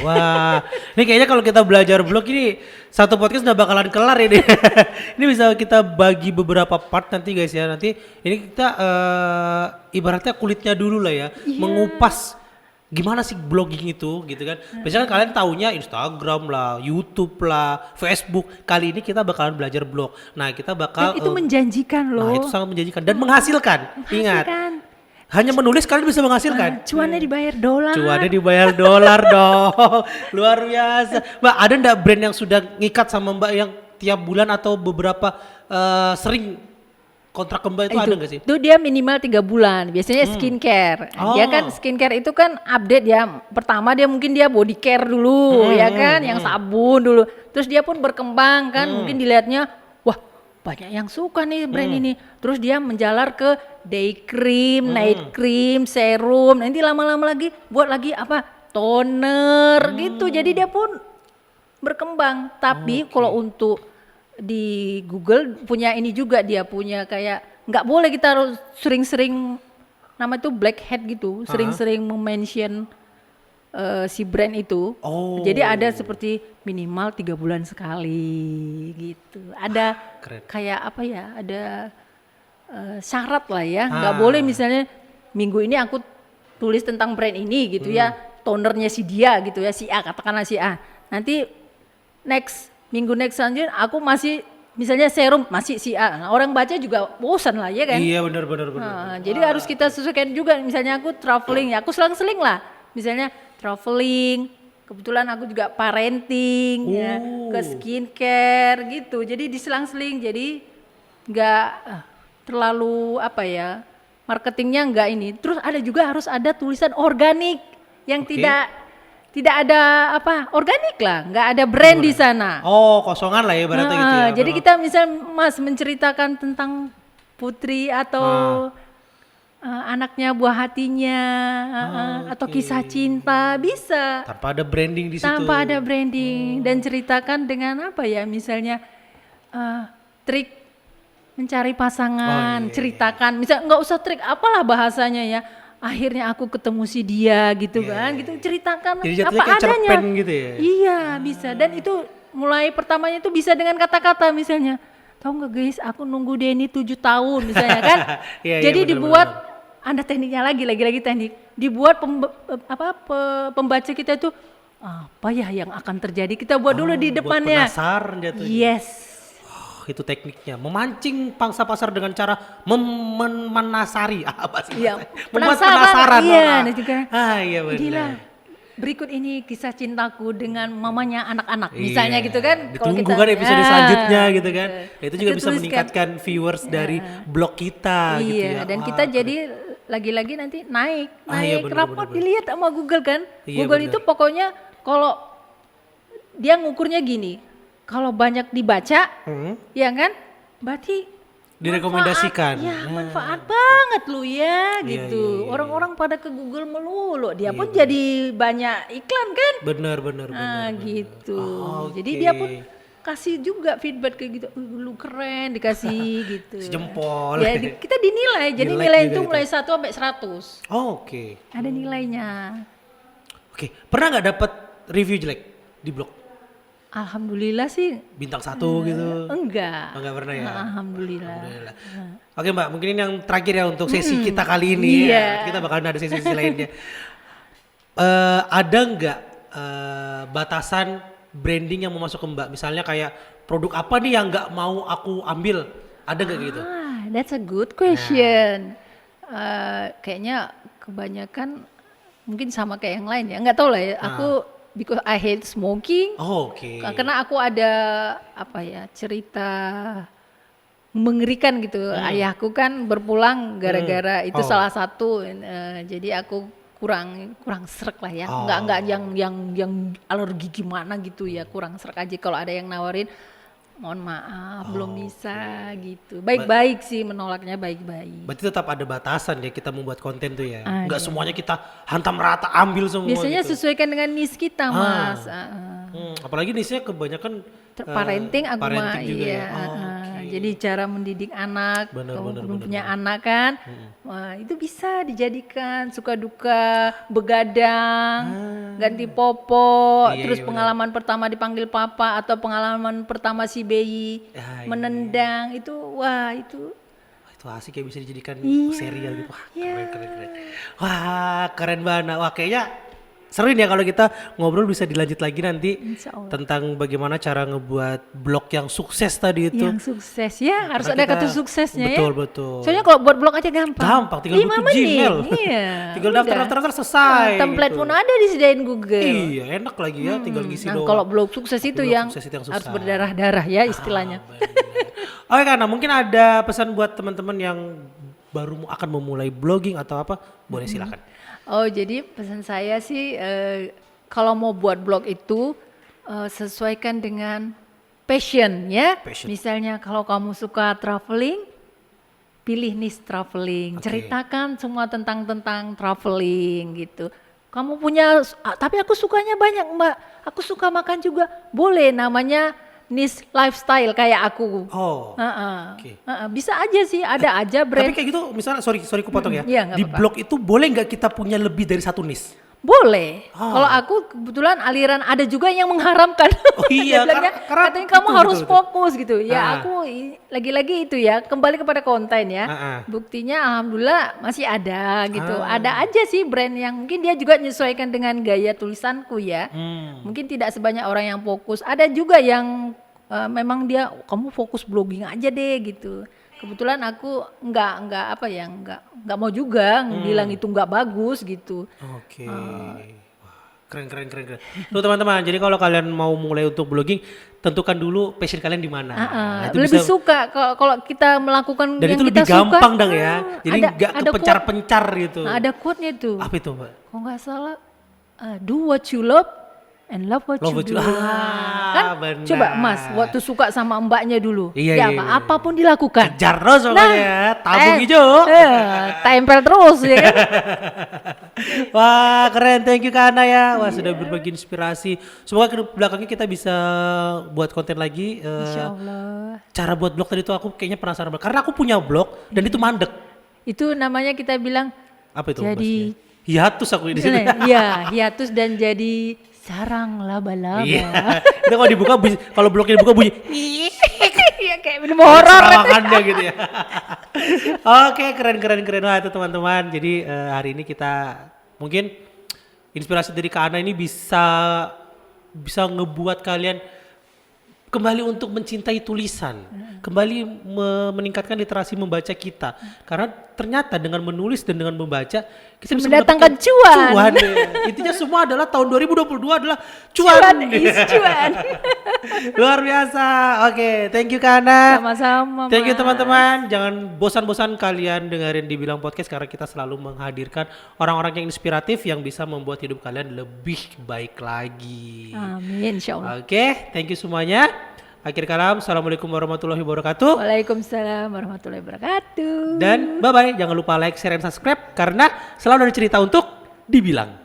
Wah ini kayaknya kalau kita belajar blog ini satu podcast udah bakalan kelar ini. Ini bisa kita bagi beberapa part nanti guys ya. Nanti ini kita ibaratnya kulitnya dulu lah ya. Mengupas gimana sih blogging itu gitu kan. Biasanya kalian taunya Instagram lah, YouTube lah, Facebook. Kali ini kita bakalan belajar blog. Nah kita bakal Dan itu menjanjikan loh. Nah itu sangat menjanjikan dan menghasilkan. Ingat hanya menulis kalian bisa menghasilkan. Cuannya dibayar dolar. Cuannya dibayar dolar dong. Luar biasa. Mbak, ada enggak brand yang sudah ngikat sama Mbak yang tiap bulan atau beberapa sering kontrak ke Mbak itu ada enggak sih? Itu dia minimal 3 bulan. Biasanya skincare. Dia kan skincare itu kan update ya. Pertama dia mungkin dia body care dulu ya kan, yang sabun dulu. Terus dia pun berkembang kan, mungkin dilihatnya wah banyak yang suka nih brand ini. Terus dia menjalar ke day cream, night cream, serum. Nanti lama-lama lagi buat lagi apa? Toner gitu. Jadi dia pun berkembang. Tapi kalau untuk di Google punya ini juga, dia punya kayak nggak boleh kita harus sering-sering nama itu black hat gitu. Sering-sering mention si brand itu. Jadi ada seperti minimal 3 bulan sekali gitu. Ada kayak apa ya? Ada syarat lah ya. Nggak boleh misalnya minggu ini aku tulis tentang brand ini gitu ya. Tonernya si dia gitu ya, si A, katakanlah si A. Nanti minggu next selanjutnya aku masih misalnya serum masih si A. Nah, orang baca juga bosan lah ya kan. Iya benar. Jadi harus kita sesuaikan juga. Misalnya aku traveling ya, aku selang-seling lah. Misalnya traveling, kebetulan aku juga parenting ya, ke skincare gitu. Jadi diselang-seling, jadi nggak terlalu apa ya, marketingnya nggak ini. Terus ada juga harus ada tulisan organik yang tidak ada apa, organik lah, nggak ada brand di sana. Kosongan lah ya ibaratnya gitu ya. Jadi kita misal Mas menceritakan tentang putri atau anaknya, buah hatinya, atau kisah cinta bisa. Tanpa ada branding di situ. Tanpa ada branding dan ceritakan dengan apa ya, misalnya trik mencari pasangan, ceritakan. Misal nggak usah trik, apalah bahasanya ya. Akhirnya aku ketemu si dia gitu kan, gitu ceritakan. Jadi apa kayak adanya. cerpen gitu ya. Iya bisa, dan itu mulai pertamanya itu bisa dengan kata-kata misalnya. Tahu nggak guys, aku nunggu Denny 7 tahun misalnya kan. Jadi dibuat ada tekniknya lagi teknik. Dibuat pembaca kita itu apa ya yang akan terjadi, kita buat dulu di depannya. Buat penasaran jatuhnya. Yes. Itu tekniknya, memancing pangsa pasar dengan cara menasari apa sih? Iya, Membuat penasaran. Iya, juga. Iya benar. Gila. Berikut ini kisah cintaku dengan mamanya anak-anak, misalnya gitu kan. Ditunggu kan episode selanjutnya gitu kan. Itu juga bisa meningkatkan viewers dari blog kita gitu ya. Dan kita jadi lagi-lagi nanti naik rapor bener. dilihat sama Google kan. Iya, Google itu pokoknya kalau dia ngukurnya gini. Kalau banyak dibaca, ya kan, berarti direkomendasikan. Manfaat banget lu ya, gitu. Orang-orang pada ke Google melulu, dia pun jadi banyak iklan kan. Bener. Gitu. Jadi dia pun kasih juga feedback kayak gitu. Lu keren, dikasih gitu. Jempol. Ya, kita dinilai. Jadi nilai itu mulai 1 sampai 100. Oke. Ada nilainya. Oke, pernah nggak dapat review jelek di blog? Alhamdulillah sih. Bintang 1 gitu? Enggak. Enggak pernah ya? Alhamdulillah. Oke Mbak, mungkin ini yang terakhir ya untuk sesi kita kali ini. Iya. Kita bakalan ada sesi lainnya. Ada nggak batasan branding yang mau masuk ke Mbak? Misalnya kayak produk apa nih yang nggak mau aku ambil? Ada nggak gitu? That's a good question. Kayaknya kebanyakan mungkin sama kayak yang lain ya. Nggak tahu lah ya. Aku because I hate smoking. Oh, oke. Karena aku ada apa ya cerita mengerikan gitu. Ayahku kan berpulang gara-gara itu salah satu. Jadi aku kurang srek lah ya. Nggak yang alergi gimana gitu ya. Kurang srek aja kalau ada yang nawarin. Mohon maaf, belum bisa gitu. Baik-baik sih menolaknya baik-baik. Berarti tetap ada batasan ya kita membuat konten tuh ya. Nggak semuanya kita hantam rata ambil semua. Biasanya gitu. sesuaikan dengan niche kita, Mas. Apalagi niche-nya kebanyakan Parenting aku mah juga iya. ya. Jadi cara mendidik anak, Bener, kalau bener, belum bener, punya anak kan, wah, itu bisa dijadikan suka duka, begadang, ganti popo, Iya, terus iya, pengalaman pertama dipanggil papa atau pengalaman pertama si bayi iya. menendang itu, wah itu Itu asik ya bisa dijadikan Iya. serial gitu. Wah, keren. Wah, keren banget. Wah, kayaknya seru nih ya kalau kita ngobrol bisa dilanjut lagi nanti Insya Allah. tentang bagaimana cara ngebuat blog yang sukses tadi itu. Yang sukses ya, harus Karena ada kita- kata suksesnya ya. Betul. Soalnya kalau buat blog aja gampang. Gampang, tinggal 5 butuh menit. Gmail. Iya. Tinggal udah. daftar selesai. Template gitu. pun ada disediain Google. Iya, enak lagi ya, tinggal ngisi Nah, doang. kalau blog sukses itu Blog yang sukses itu yang harus susah. berdarah-darah ya istilahnya. Oke, karena mungkin ada pesan buat teman-teman yang baru akan memulai blogging atau apa, boleh silakan. Oh, jadi pesan saya sih kalau mau buat blog itu sesuaikan dengan passion ya. Passion. Misalnya kalau kamu suka traveling, pilih niche traveling. Oke. Ceritakan semua tentang traveling gitu. Kamu punya, tapi aku sukanya banyak Mbak. Aku suka makan juga. Boleh namanya niche lifestyle kayak aku. Oh. Heeh. Oke. Bisa aja sih, ada aja brand. Tapi kayak gitu, misalnya sorry ku potong ya. Iya, nggak Di apa-apa. blog itu boleh nggak kita punya lebih dari satu niche? Boleh. Oh. Kalau aku kebetulan aliran ada juga yang mengharamkan. Oh iya, Dia bilangnya, karena katanya kamu betul, harus betul. fokus gitu. Ya Ah. aku lagi-lagi itu ya kembali kepada konten ya. Ah. Buktinya alhamdulillah masih ada gitu. Ah. Ada aja sih brand yang mungkin dia juga menyesuaikan dengan gaya tulisanku ya. Mungkin tidak sebanyak orang yang fokus. Ada juga yang memang dia kamu fokus blogging aja deh gitu. Kebetulan aku nggak mau juga bilang itu nggak bagus gitu. Oke. Wah, keren. Tuh teman-teman, jadi kalau kalian mau mulai untuk blogging, tentukan dulu passion kalian di mana. Nah, itu Lebih bisa- suka kalau kita melakukan dan yang itu lebih kita suka. gampang dong ya. Jadi nggak ada kepencar-pencar gitu. quote. Nah, ada quote-nya tuh. Apa itu, Mbak? Kalau nggak salah, do what you love and love what Love you what do. you- Kan benar. coba Mas, waktu suka sama mbaknya dulu. Iya, ya iya, apa, iya. apapun dilakukan. Kejar terus pokoknya, tabung hijau. Tempel terus ya kan. Wah, keren. Thank you Kak Ana ya. Wah, sudah berbagi inspirasi. Semoga ke belakangnya kita bisa buat konten lagi. Insya Allah. Cara buat blog tadi tuh aku kayaknya penasaran banget. Karena aku punya blog dan itu mandek. Itu namanya kita bilang Apa itu? Jadi- bahasanya? Hiatus aku di sini. Iya, hiatus dan jadi sarang laba-laba. Iya. Itu kalau dibuka kalau blognya dibuka bunyi Iya kayak film horor. serawangannya gitu ya. Oke, keren. Wah, itu teman-teman. Jadi hari ini kita mungkin inspirasi dari Kak Ana ini bisa ngebuat kalian kembali untuk mencintai tulisan, kembali meningkatkan literasi membaca kita. Karena ternyata dengan menulis dan dengan membaca kita bisa Mendatangkan mendapatkan cuan. ya. Intinya semua adalah tahun 2022 adalah cuan. Cuan. Luar biasa. Oke, thank you Kak Ana. Sama-sama. Thank you Mas. teman-teman. Jangan bosan-bosan kalian dengerin Dibilang Podcast karena kita selalu menghadirkan orang-orang yang inspiratif yang bisa membuat hidup kalian lebih baik lagi. Amin, insya Allah. Oke, thank you semuanya. Akhir kalam, assalamualaikum warahmatullahi wabarakatuh. Waalaikumsalam warahmatullahi wabarakatuh. Dan bye-bye. Jangan lupa like, share, dan subscribe karena selalu ada cerita untuk dibilang.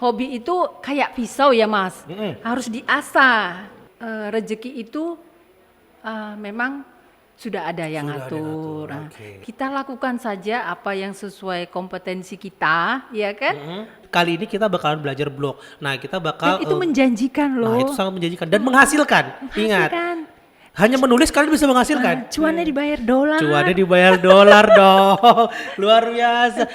hobi itu kayak pisau ya Mas, harus diasah. Rezeki itu memang sudah ada yang ngatur. Nah, kita lakukan saja apa yang sesuai kompetensi kita, ya kan? Kali ini kita bakalan belajar blog. Nah, kita bakal Dan itu menjanjikan loh. Nah, itu sangat menjanjikan dan menghasilkan. Ingat. Hanya menulis kalian bisa menghasilkan. Cuannya dibayar dolar. Cuannya dibayar dolar dong. Luar biasa.